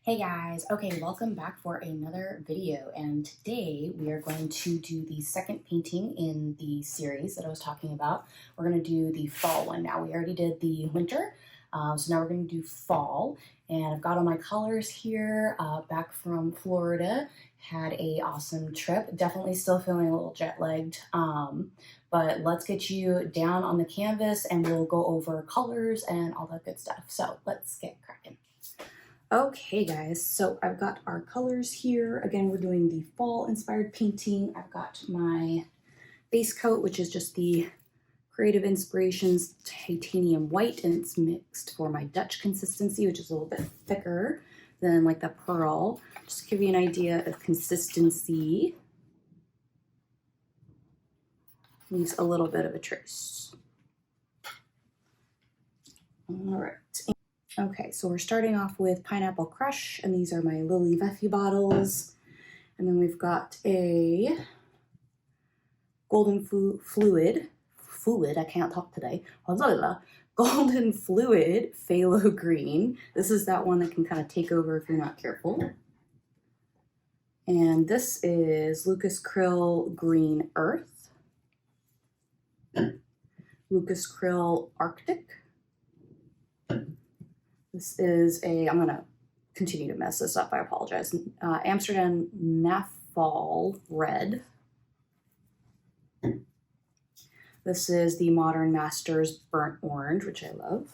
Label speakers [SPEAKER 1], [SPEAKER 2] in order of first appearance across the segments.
[SPEAKER 1] Hey guys, okay, welcome back for another video, and today we are going to do the second painting in the series that I was talking about. We're going to do the fall one now. We already did the winter, so now we're going to do fall, and I've got all my colors here, back from Florida. Had a awesome trip, definitely still feeling a little jet-lagged, but let's get you down on the canvas and we'll go over colors and all that good stuff. So let's get cracking. Okay guys, so I've got our colors here. Again, we're doing the fall inspired painting. I've got my base coat, which is just the Creative Inspirations titanium white, and it's mixed for my Dutch consistency, which is a little bit thicker than like the pearl. Just to give you an idea of consistency. Leaves a little bit of a trace. All right. Okay, so we're starting off with Pineapple Crush, and these are my Lily Veffy bottles. And then we've got a Golden Fluid, I can't talk today, Golden Fluid Phthalo Green. This is that one that can kind of take over if you're not careful. And this is Lucas Krill Green Earth, Lucas Krill Arctic. This is I'm going to continue to mess this up, I apologize. Amsterdam Naphthol Red. This is the Modern Masters Burnt Orange, which I love.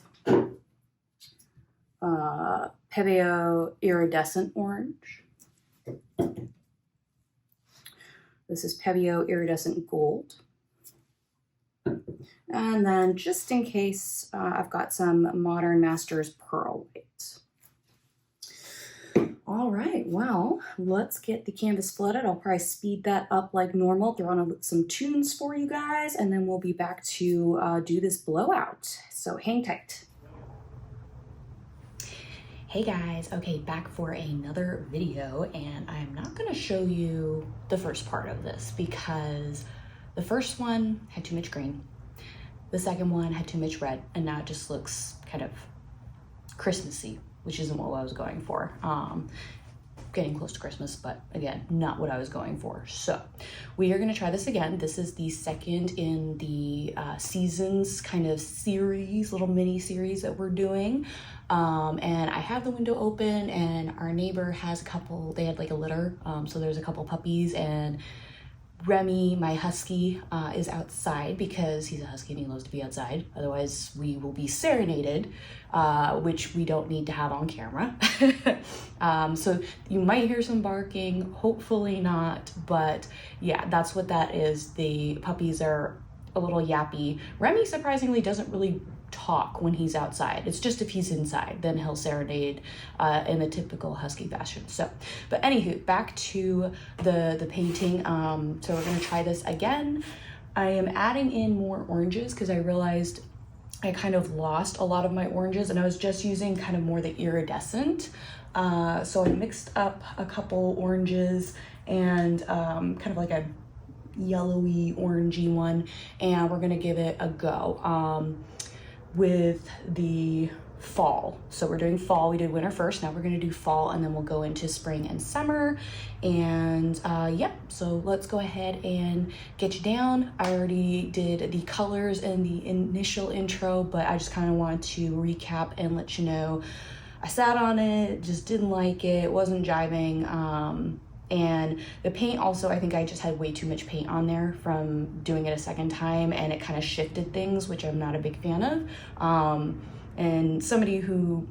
[SPEAKER 1] Pebeo Iridescent Orange. This is Pebeo Iridescent Gold. And then just in case, I've got some Modern Masters Pearl White. All right, well, let's get the canvas flooded. I'll probably speed that up like normal, throw on some tunes for you guys, and then we'll be back to do this blowout. So hang tight. Hey guys, okay, back for another video, and I'm not gonna show you the first part of this because the first one had too much green. The second one had too much red, and now it just looks kind of Christmassy, which isn't what I was going for. Getting close to Christmas, but again, not what I was going for. So we are gonna try this again. This is the second in the seasons kind of series, little mini series that we're doing. And I have the window open, and our neighbor has a couple, they had like a litter. So there's a couple puppies, and Remy, my husky, is outside because he's a husky and he loves to be outside. Otherwise, we will be serenaded, which we don't need to have on camera. So you might hear some barking, hopefully not, but yeah, that's what that is. The puppies are a little yappy. Remy surprisingly doesn't really talk when he's outside. It's just if he's inside, then he'll serenade in a typical husky fashion. So, but anywho, back to the painting. So we're gonna try this again. I am adding in more oranges because I realized I kind of lost a lot of my oranges, and I was just using kind of more the iridescent. So I mixed up a couple oranges and kind of like a yellowy orangey one, and we're gonna give it a go. With the fall. So we're doing fall, we did winter first, now we're gonna do fall, and then we'll go into spring and summer. And yeah, so let's go ahead and get you down. I already did the colors in the initial intro, but I just kind of want to recap and let you know I sat on it, just didn't like it, wasn't jiving. And the paint also, I think I just had way too much paint on there from doing it a second time, and it kind of shifted things, which I'm not a big fan of. And somebody who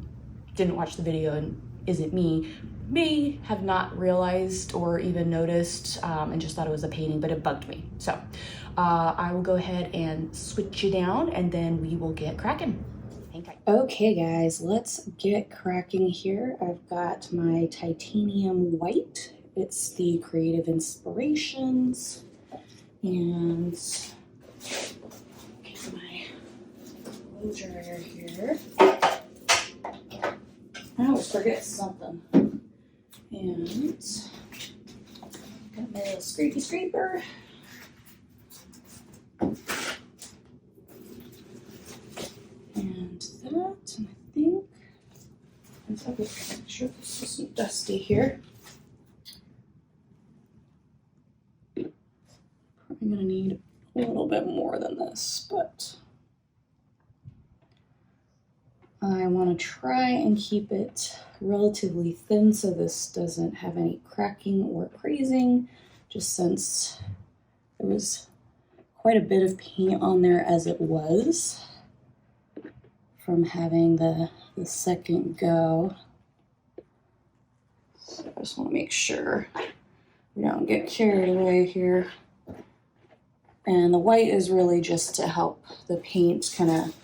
[SPEAKER 1] didn't watch the video and isn't me may have not realized or even noticed, and just thought it was a painting, but it bugged me. So I will go ahead and switch you down, and then we will get cracking. Okay guys, let's get cracking here. I've got my titanium white. It's the Creative Inspirations, and get my blow dryer here. I always forget something. And got my little scrapey scraper. And that, and I think, okay. Make sure this isn't dusty here. Probably gonna need a little bit more than this, but I want to try and keep it relatively thin so this doesn't have any cracking or crazing, just since there was quite a bit of paint on there as it was from having the second go. So I just want to make sure we don't get carried away here. And the white is really just to help the paint kind of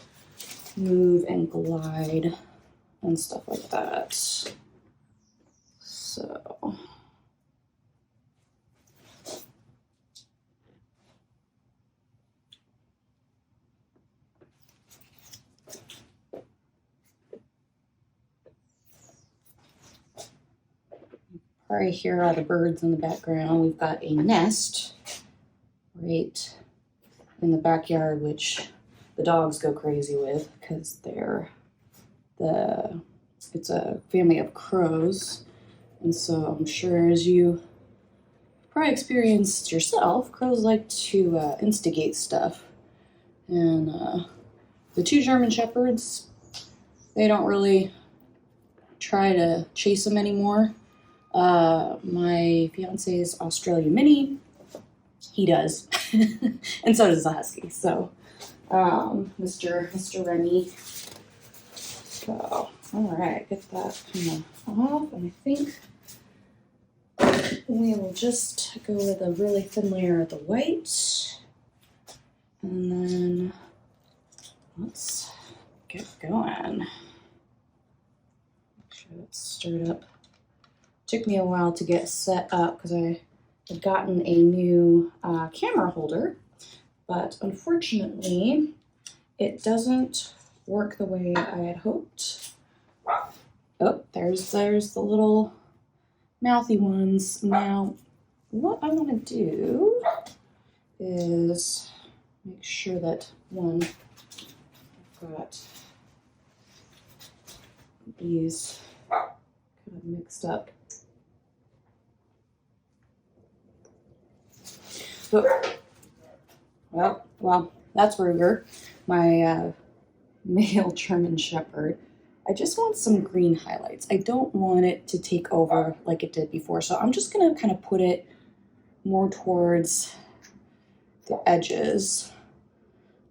[SPEAKER 1] move and glide and stuff like that. So right here are the birds in the background. We've got a nest right in the backyard, which the dogs go crazy with because it's a family of crows. And so I'm sure, as you probably experienced yourself, crows like to instigate stuff. And the two German Shepherds, they don't really try to chase them anymore. My fiance's Australian Mini, he does. And so does the Husky. So Mr. Remy. So, all right, get that kind of off, and I think we will just go with a really thin layer of the white, and then let's get going. Make sure it's stirred up. Took me a while to get set up because I had gotten a new camera holder. But unfortunately, it doesn't work the way I had hoped. Oh, there's the little mouthy ones. Now, what I want to do is make sure that one, I've got these kind of mixed up. So, well, that's Ruger, my male German Shepherd. I just want some green highlights. I don't want it to take over like it did before. So I'm just gonna kind of put it more towards the edges.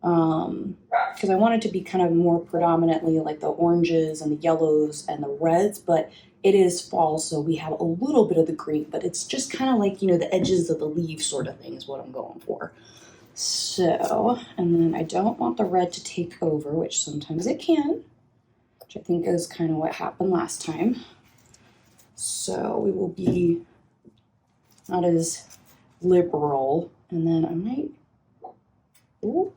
[SPEAKER 1] Because I want it to be kind of more predominantly like the oranges and the yellows and the reds, but it is fall, so we have a little bit of the green, but it's just kind of like, you know, the edges of the leaves sort of thing is what I'm going for. So, and then I don't want the red to take over, which sometimes it can, which I think is kind of what happened last time. So we will be not as liberal. And then I might, ooh,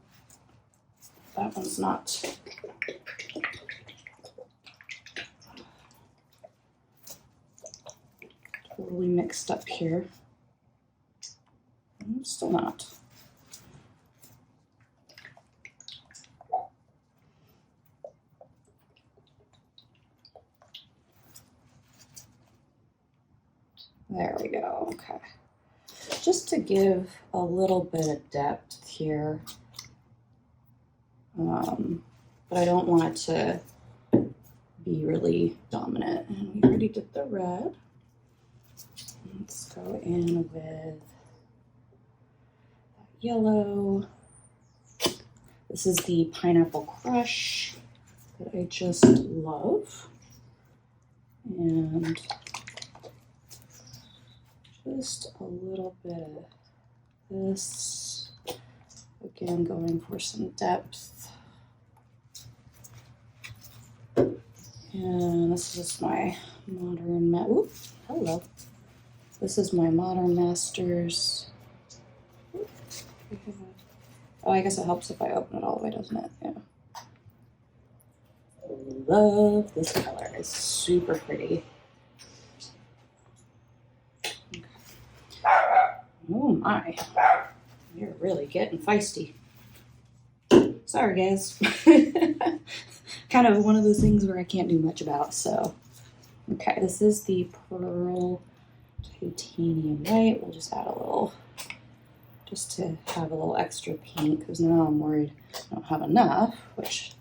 [SPEAKER 1] that one's not totally mixed up here. Still not. There we go, okay. Just to give a little bit of depth here. But I don't want it to be really dominant. And we already did the red. Let's go in with yellow. This is the Pineapple Crush that I just love. And just a little bit of this. Again, going for some depth. And this is my Modern Ooh, hello. This is my Modern Masters. Oh, I guess it helps if I open it all the way, doesn't it? Yeah. Love this color. It's super pretty. Okay. Oh my. You're really getting feisty. Sorry, guys. Kind of one of those things where I can't do much about, so Okay, this is the Pearl Titanium White. We'll just add a little, just to have a little extra paint, because now I'm worried I don't have enough, which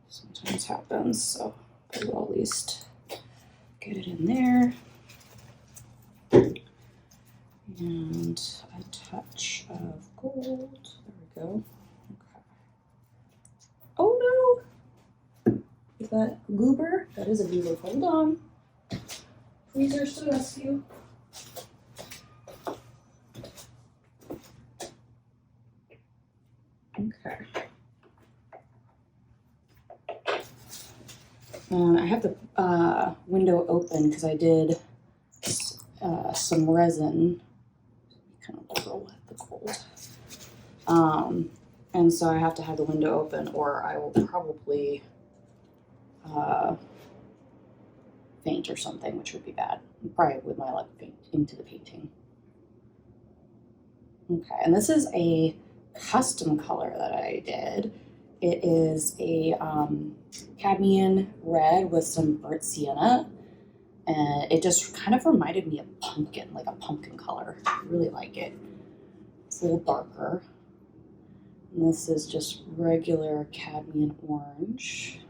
[SPEAKER 1] sometimes happens, so we'll at least get it in there. And a touch of gold. There we go. Okay. Oh no! Is that a goober? That is a goober. Hold on. Freezers to the rescue. Okay. I have the window open because I did some resin. Kind of roll at the cold. And so I have to have the window open, or I will probably faint or something, which would be bad. Probably with my luck, faint into the painting. Okay, and this is a custom color that I did. It is a cadmium red with some burnt sienna, and it just kind of reminded me of pumpkin, like a pumpkin color. I really like it. It's a little darker. And this is just regular cadmium orange.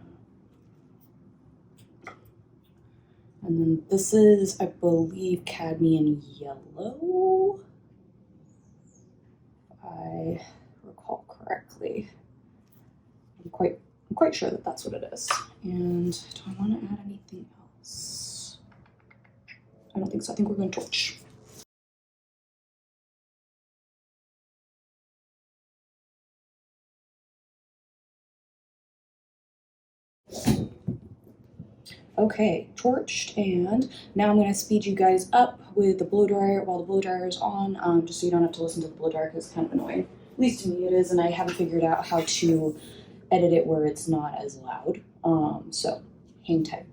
[SPEAKER 1] And then this is, I believe, cadmium yellow, if I recall correctly. I'm quite sure that that's what it is. And do I want to add anything else? I don't think so. I think we're going to torch. Okay, torched, and now I'm going to speed you guys up with the blow dryer while the blow dryer is on, just so you don't have to listen to the blow dryer because it's kind of annoying. At least to me it is, and I haven't figured out how to edit it where it's not as loud. So hang tight.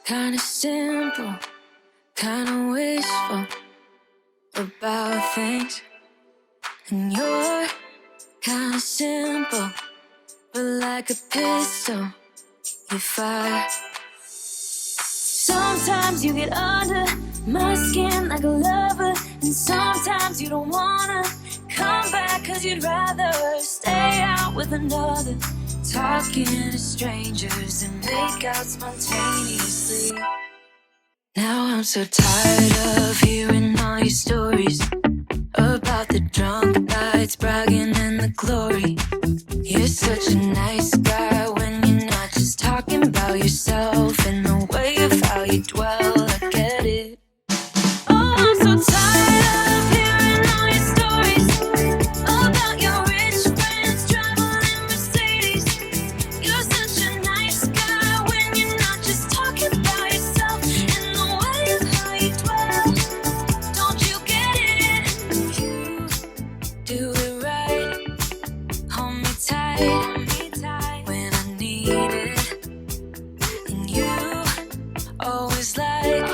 [SPEAKER 2] Kinda simple, kinda wishful about things, and you're kinda simple, but like a pistol, you fire. Sometimes you get under my skin like a lover, and sometimes you don't wanna come back 'cause you'd rather stay out with another, talking to strangers and make out spontaneously. Now I'm so tired of hearing all your stories about the drunk nights, bragging in the glory. You're such a nice guy when you're not just talking about yourself and the way of how you dwell. I get it. Oh, I'm so tired of hearing all your stories about your rich friends traveling Mercedes. You're such a nice guy when you're not just talking about yourself and the way of how you dwell. Don't you get it? You do it right. Hold me tight when I need it. And you always like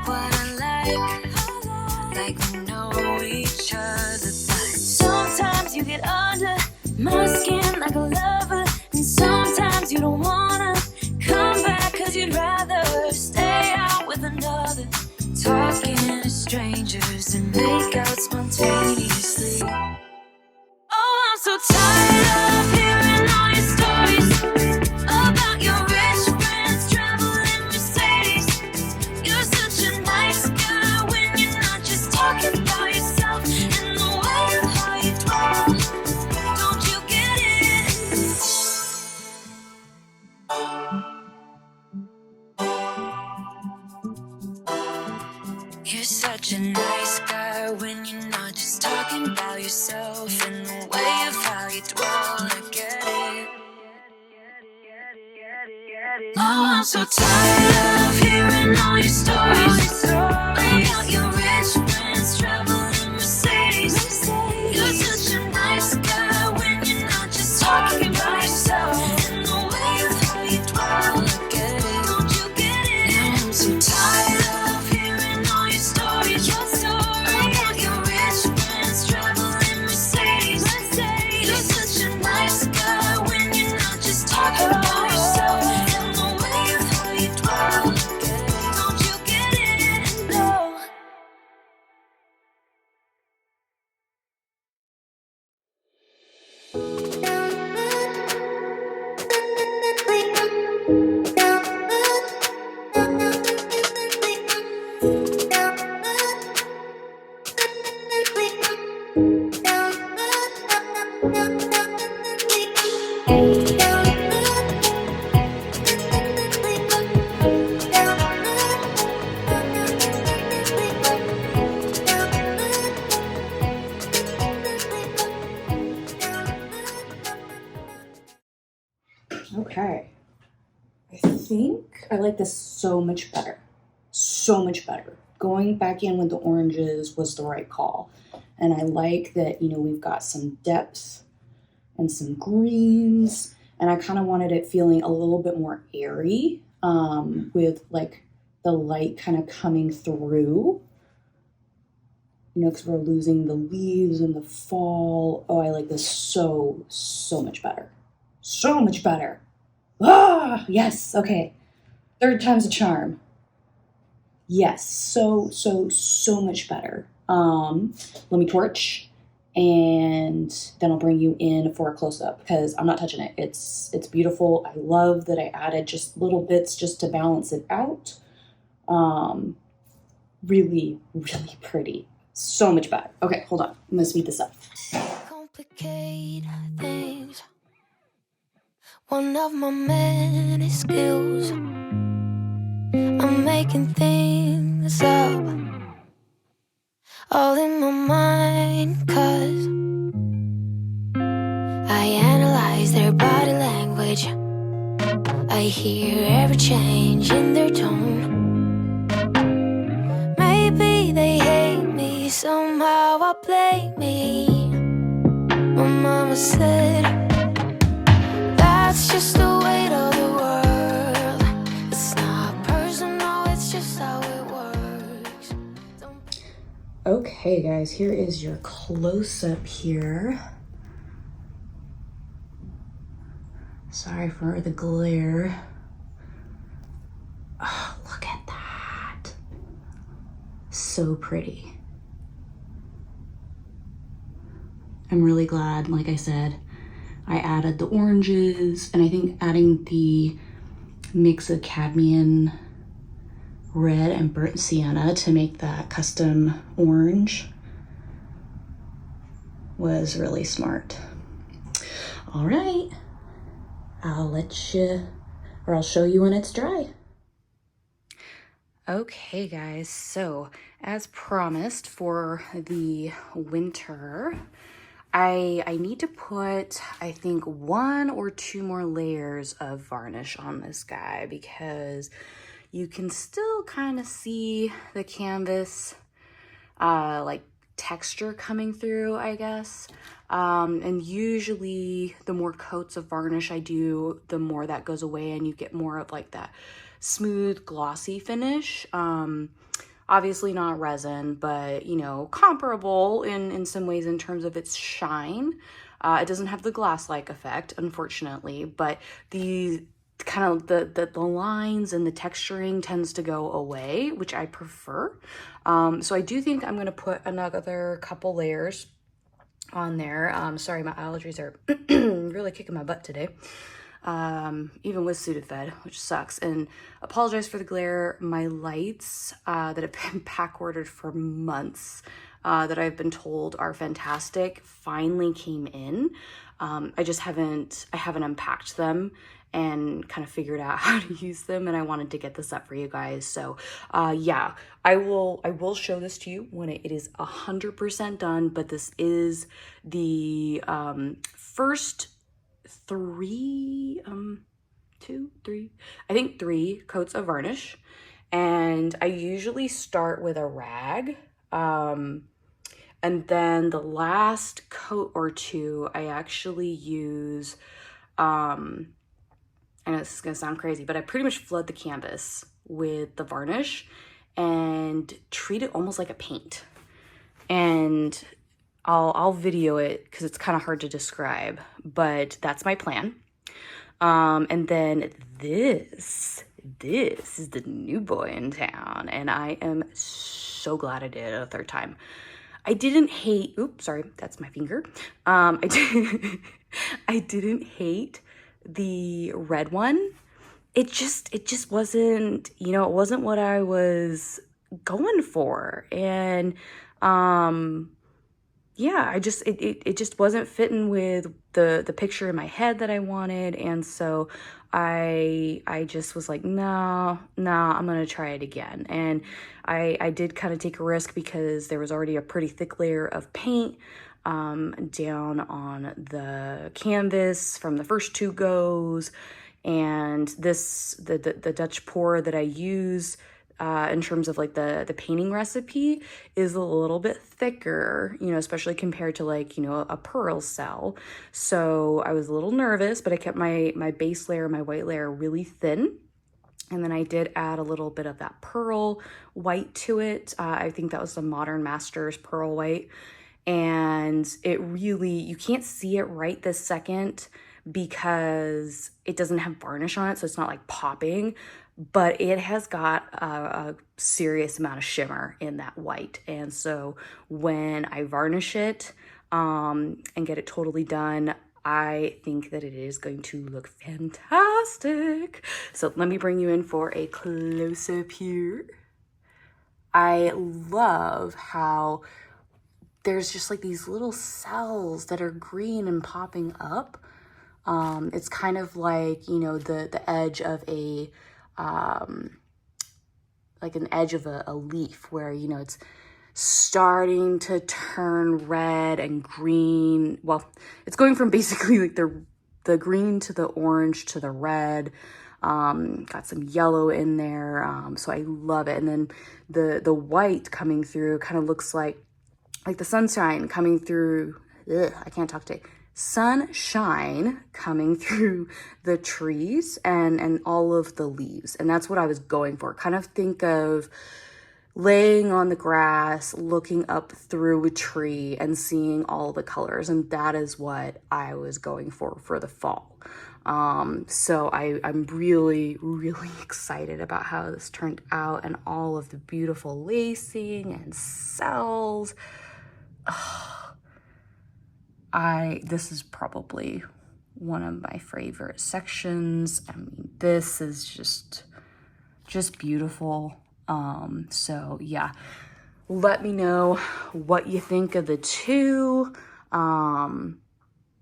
[SPEAKER 2] what I like we know each other. But sometimes you get under my skin like a lover, and sometimes you don't wanna come back 'cause you'd rather stay out with another, talking to strangers and make out spontaneously. Oh, I'm so tired of hearing all your stories about your rich friends traveling Mercedes. You're such a nice guy when you're not just talking about yourself and the way of how you dwell. Don't you get it? You're such a nice guy when you're not just talking about yourself and the way of how you dwell. I get it. Oh, I'm so tired of hearing all your stories about your rich friends traveling Mercedes. You're such a nice guy when you're not just talking about yourself and the way of how you dwell. I get it. Don't you get it? Now I'm so tired of hearing all your stories about your rich friends traveling
[SPEAKER 1] Okay, I think I like this so much better. So much better. Going back in with the oranges was the right call. And I like that, you know, we've got some depth and some greens. And I kind of wanted it feeling a little bit more airy, with like the light kind of coming through. You know, because we're losing the leaves in the fall. Oh, I like this so much better. So much better. Ah, yes, okay. Third time's a charm. Yes, so much better. Let me torch, and then I'll bring you in for a close-up because I'm not touching it. It's beautiful. I love that I added just little bits just to balance it out. Really pretty. So much better. Okay, hold on. I'm gonna speed this up.
[SPEAKER 2] Complicate things. One of my many skills. I'm making things up, all in my mind, 'cause I analyze their body language. I hear every change in their tone. Maybe they hate me, somehow I blame me. My mama said, that's just the weight of the world. It's not personal, it's just how it works.
[SPEAKER 1] Okay, guys, here is your close-up here. Sorry for the glare. Oh, look at that. So pretty. I'm really glad, like I said, I added the oranges, and I think adding the mix of cadmium red and burnt sienna to make that custom orange was really smart. All right, I'll show you when it's dry. Okay guys, so as promised for the winter, I need to put, I think, 1 or 2 more layers of varnish on this guy because you can still kind of see the canvas like texture coming through, I guess. And usually the more coats of varnish I do, the more that goes away and you get more of like that smooth glossy finish. Obviously not resin, but you know, comparable in some ways in terms of its shine. It doesn't have the glass-like effect, unfortunately, but the kind of the lines and the texturing tends to go away, which I prefer. So I do think I'm gonna put another couple layers on there. Sorry, my allergies are really kicking my butt today. Even with Sudafed, which sucks. And apologize for the glare. My lights that have been back ordered for months, that I've been told are fantastic, finally came in. I haven't unpacked them and kind of figured out how to use them, and I wanted to get this up for you guys. So yeah, I will show this to you when it is 100% done, but this is the first 3 coats of varnish, and I usually start with a rag, and then the last coat or 2 I actually use, I know this is gonna sound crazy, but I pretty much flood the canvas with the varnish and treat it almost like a paint. And I'll video it because it's kind of hard to describe, but that's my plan. And then this is the new boy in town, and I am so glad I did it a 3rd time. I didn't hate, oops, sorry, that's my finger. I didn't hate the red one. It just wasn't, you know, it wasn't what I was going for. And yeah, it just wasn't fitting with the picture in my head that I wanted. And so I just was like, no, I'm gonna try it again. And I did kind of take a risk because there was already a pretty thick layer of paint down on the canvas from the first two goes. And the Dutch pour that I use in terms of like the painting recipe is a little bit thicker, you know, especially compared to like, you know, a pearl cell. So I was a little nervous, but I kept my base layer, my white layer really thin. And then I did add a little bit of that pearl white to it. I think that was the Modern Masters pearl white. And it really, you can't see it right this second because it doesn't have varnish on it, so it's not like popping, but it has got a serious amount of shimmer in that white. And so when I varnish it and get it totally done, I think that it is going to look fantastic. So let me bring you in for a close-up here. I love how there's just like these little cells that are green and popping up. It's kind of like, you know, the edge of a, like an edge of a leaf where, you know, it's starting to turn red and green. Well, it's going from basically like the green to the orange to the red. Got some yellow in there. So I love it. And then the white coming through kind of looks like the sunshine coming through. I can't talk today. Sunshine coming through the trees and all of the leaves. And that's what I was going for. Kind of think of laying on the grass, looking up through a tree and seeing all the colors. And that is what I was going for the fall. So I'm really, really excited about how this turned out and all of the beautiful lacing and cells. This is probably one of my favorite sections. I mean, this is just beautiful. So yeah, let me know what you think of the two.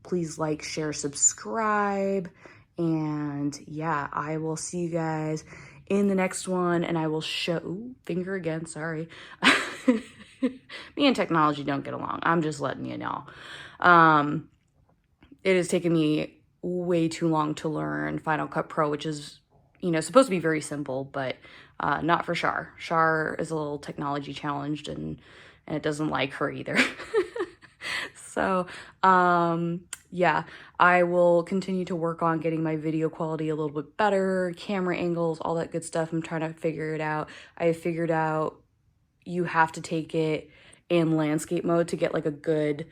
[SPEAKER 1] Please like, share, subscribe, and yeah, I will see you guys in the next one, and I will show, ooh, finger again, sorry. Me and technology don't get along. I'm just letting you know. It has taken me way too long to learn Final Cut Pro, which is, you know, supposed to be very simple, but not for Shar. Shar is a little technology challenged, and it doesn't like her either. So, yeah, I will continue to work on getting my video quality a little bit better, camera angles, all that good stuff. I'm trying to figure it out. I have figured out you have to take it in landscape mode to get like a good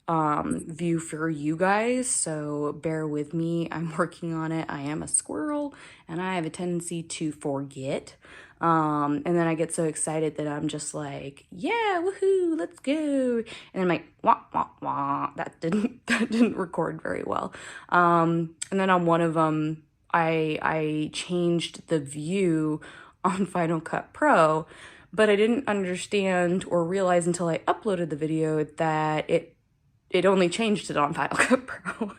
[SPEAKER 1] view for you guys, so bear with me. I'm working on it. I am a squirrel and I have a tendency to forget, and then I get so excited that I'm just like, yeah, woohoo, let's go, and I'm like, wah wah wah. That didn't record very well. And then on one of them I changed the view on Final Cut Pro, but I didn't understand or realize until I uploaded the video that it only changed it on Final Cut Pro.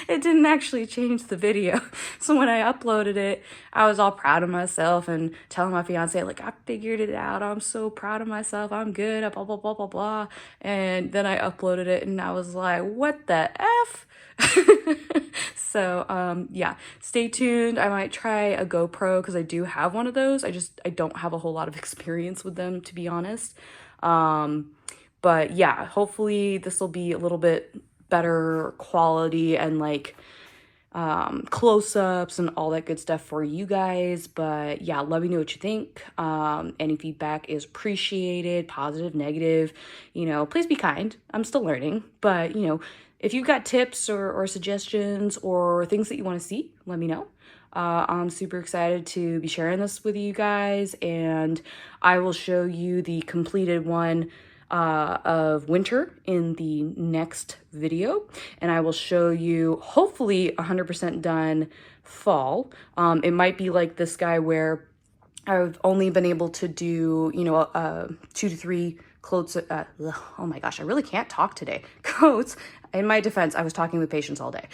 [SPEAKER 1] It didn't actually change the video. So when I uploaded it, I was all proud of myself and telling my fiance, like, I figured it out. I'm so proud of myself. I'm good, blah, blah, blah, blah, blah. And then I uploaded it and I was like, what the F? So, yeah, stay tuned. I might try a GoPro because I do have one of those. I don't have a whole lot of experience with them, to be honest. But yeah, hopefully this will be a little bit better quality and like close-ups and all that good stuff for you guys. But yeah, let me know what you think. Any feedback is appreciated, positive, negative, you know, please be kind. I'm still learning, but you know, if you've got tips or suggestions or things that you want to see, let me know. I'm super excited to be sharing this with you guys, and I will show you the completed one of winter in the next video, and I will show you hopefully 100% done fall. It might be like this guy where I've only been able to do, you know, 2 to 3 coats, oh my gosh, I really can't talk today. Coats, in my defense, I was talking with patients all day.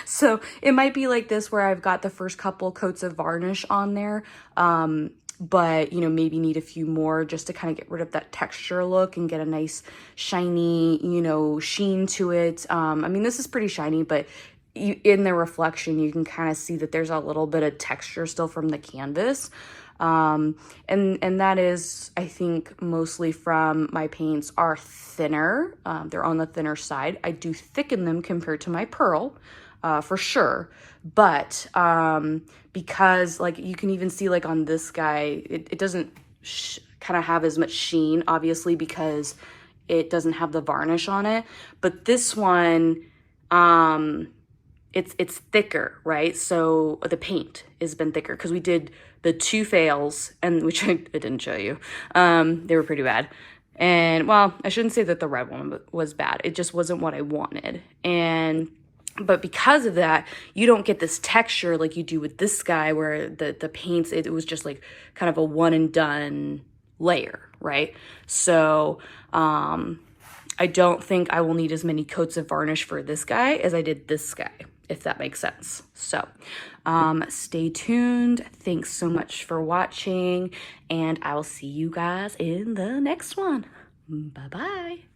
[SPEAKER 1] So it might be like this where I've got the first couple coats of varnish on there, but you know, maybe need a few more just to kind of get rid of that texture look and get a nice shiny, you know, sheen to it. I mean, this is pretty shiny, but in the reflection, you can kind of see that there's a little bit of texture still from the canvas. And that is, I think, mostly from my paints are thinner. They're on the thinner side. I do thicken them compared to my pearl, for sure. But, because like you can even see like on this guy, it doesn't kind of have as much sheen, obviously, because it doesn't have the varnish on it. But this one, it's thicker, right? So the paint has been thicker because we did the 2 fails, and which I didn't show you. They were pretty bad. And well, I shouldn't say that the red one was bad. It just wasn't what I wanted. But because of that, you don't get this texture like you do with this guy where the paints, it was just like kind of a one and done layer, right? So, I don't think I will need as many coats of varnish for this guy as I did this guy, if that makes sense. So, stay tuned. Thanks so much for watching, and I will see you guys in the next one. Bye-bye.